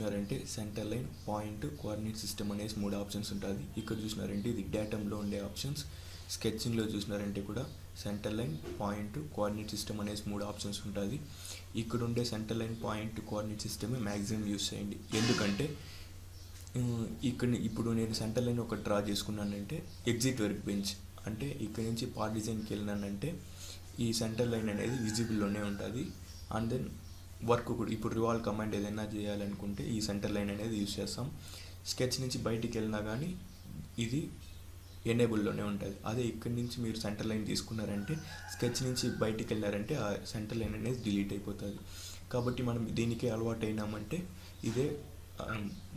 చూసినారంటే centre line, point, coordinate system అనేసి 3 options ఉంటుంది. ఇక్కడ చూసినారంటే ఇది డేటంలో ఉండే ఆప్షన్స్. స్కెచింగ్లో చూసినారంటే కూడా center line, point, coordinate system అనేసి 3 ఆప్షన్స్ ఉంటుంది. ఇక్కడ ఉండే సెంటర్ లైన్, పాయింట్, కోఆర్డినేట్ సిస్టమే మ్యాక్సిమం యూస్ చేయండి. ఎందుకంటే ఇప్పుడు నేను సెంటర్ లైన్ ఒకటి డ్రా చేసుకున్నానంటే ఎగ్జిట్ వర్క్ బెంచ్ అంటే ఇక్కడ నుంచి పార్ట్ డిజైన్కి వెళ్ళినానంటే ఈ సెంటర్ లైన్ అనేది విజిబుల్లోనే ఉంటుంది. అండ్ దెన్ వర్క్ కూడా ఇప్పుడు రివాల్వ్ కమాండ్ ఏదైనా చేయాలనుకుంటే ఈ సెంటర్ లైన్ అనేది యూస్ చేస్తాం. స్కెచ్ నుంచి బయటికి వెళ్ళినా కానీ ఇది ఎనేబుల్లోనే ఉంటుంది. అదే ఇక్కడి నుంచి మీరు సెంటర్ లైన్ తీసుకున్నారంటే స్కెచ్ నుంచి బయటికి వెళ్ళారంటే ఆ సెంటర్ లైన్ అనేది డిలీట్ అయిపోతుంది. కాబట్టి మనం దీనికి అలవాటు అయినామంటే ఇదే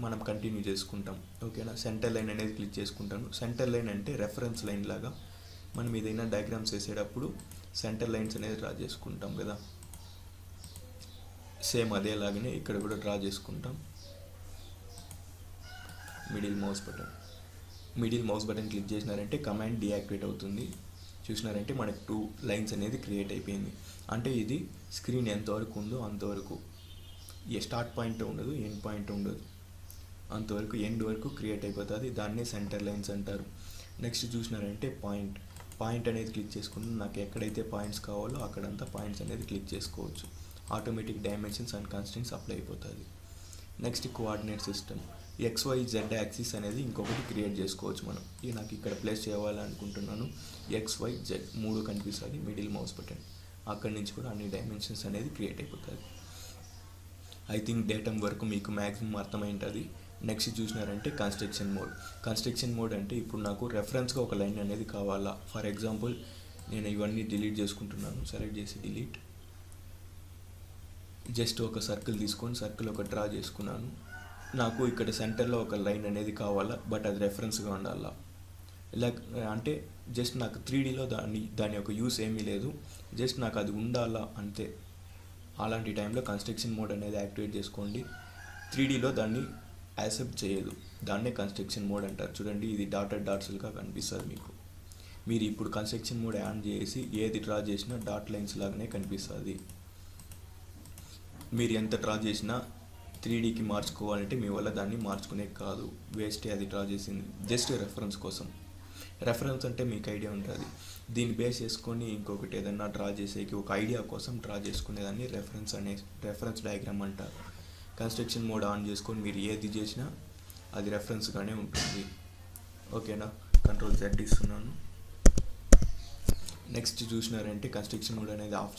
మనం కంటిన్యూ చేసుకుంటాం. ఓకేనా. సెంటర్ లైన్ అనేది క్లిక్ చేసుకుంటాను. సెంటర్ లైన్ అంటే రెఫరెన్స్ లైన్ లాగా మనం ఏదైనా డయాగ్రామ్స్ వేసేటప్పుడు సెంటర్ లైన్స్ అనేది డ్రా చేసుకుంటాం కదా, సేమ్ అదేలాగానే ఇక్కడ కూడా డ్రా చేసుకుంటాం. మిడిల్ మౌస్ బటన్ క్లిక్ చేసినారంటే కమాండ్ డీయాక్టివేట్ అవుతుంది. చూసినారంటే మనకు 2 లైన్స్ అనేది క్రియేట్ అయిపోయింది. అంటే ఇది స్క్రీన్ ఎంతవరకు ఉందో అంతవరకు, ఏ స్టార్ట్ పాయింట్ ఉండదు, ఎండ్ పాయింట్ ఉండదు, అంతవరకు ఎండ్ వరకు క్రియేట్ అయిపోతుంది. దాన్నే సెంటర్ లైన్స్ అంటారు. నెక్స్ట్ చూసినారంటే పాయింట్ అనేది క్లిక్ చేసుకుంటే నాకు ఎక్కడైతే పాయింట్స్ కావాలో అక్కడంతా పాయింట్స్ అనేది క్లిక్ చేసుకోవచ్చు. Automatic dimensions and constraints apply అయిపోతుంది. Next coordinate system, XYZ axis అనేది ఇంకొకటి క్రియేట్ చేసుకోవచ్చు మనం. నాకు ఇక్కడ ప్లేస్ చేయాలనుకుంటున్నాను. XYZ 3 కనిపిస్తుంది మిడిల్ మౌస్ బటన్. అక్కడి నుంచి కూడా అన్ని డైమెన్షన్స్ అనేది క్రియేట్ అయిపోతుంది. ఐ థింక్ డేటమ్ వరకు మీకు మ్యాక్సిమం అర్థమై ఉంటుంది. నెక్స్ట్ చూసినారంటే కన్స్ట్రక్షన్ మోడ్ అంటే ఇప్పుడు నాకు రెఫరెన్స్గా ఒక లైన్ అనేది కావాలా. ఫర్ ఎగ్జాంపుల్ నేను ఇవన్నీ డిలీట్ చేసుకుంటున్నాను. సెలెక్ట్ చేసి డిలీట్. జస్ట్ ఒక సర్కిల్ తీసుకొని సర్కిల్ ఒక డ్రా చేసుకున్నాను. నాకు ఇక్కడ సెంటర్లో ఒక లైన్ అనేది కావాలా, బట్ అది రెఫరెన్స్గా ఉండాలా. ఇలా అంటే జస్ట్ నాకు 3Dలో దాని యొక్క యూస్ ఏమీ లేదు, జస్ట్ నాకు అది ఉండాలా అంతే. అలాంటి టైంలో కన్స్ట్రక్షన్ మోడ్ అనేది యాక్టివేట్ చేసుకోండి. 3Dలో దాన్ని యాక్సెప్ట్ చేయదు, దాన్నే కన్స్ట్రక్షన్ మోడ్ అంటారు. చూడండి ఇది డాట్స్గా కనిపిస్తుంది మీకు. మీరు ఇప్పుడు కన్స్ట్రక్షన్ మోడ్ ఆన్ చేసి ఏది డ్రా చేసినా డాట్ లైన్స్ లాగానే కనిపిస్తుంది. మీరు ఎంత డ్రా చేసినా 3Dకి మార్చుకోవాలంటే మీ వల్ల దాన్ని మార్చుకునే కాదు, వేస్టే అది డ్రా చేసింది. జస్ట్ రెఫరెన్స్ కోసం. రెఫరెన్స్ అంటే మీకు ఐడియా ఉంటుంది. దీన్ని బేస్ చేసుకొని ఇంకొకటి ఏదైనా డ్రా చేసేకి ఒక ఐడియా కోసం డ్రా చేసుకునేదాన్ని రెఫరెన్స్ డయాగ్రామ్ అంటారు. కన్స్ట్రక్షన్ మోడ్ ఆన్ చేసుకొని మీరు ఏది చేసినా అది రెఫరెన్స్గానే ఉంటుంది. ఓకేనా. Ctrl Z ఇస్తున్నాను. నెక్స్ట్ చూసినారంటే కన్స్ట్రక్షన్ మోడ్ అనేది ఆఫ్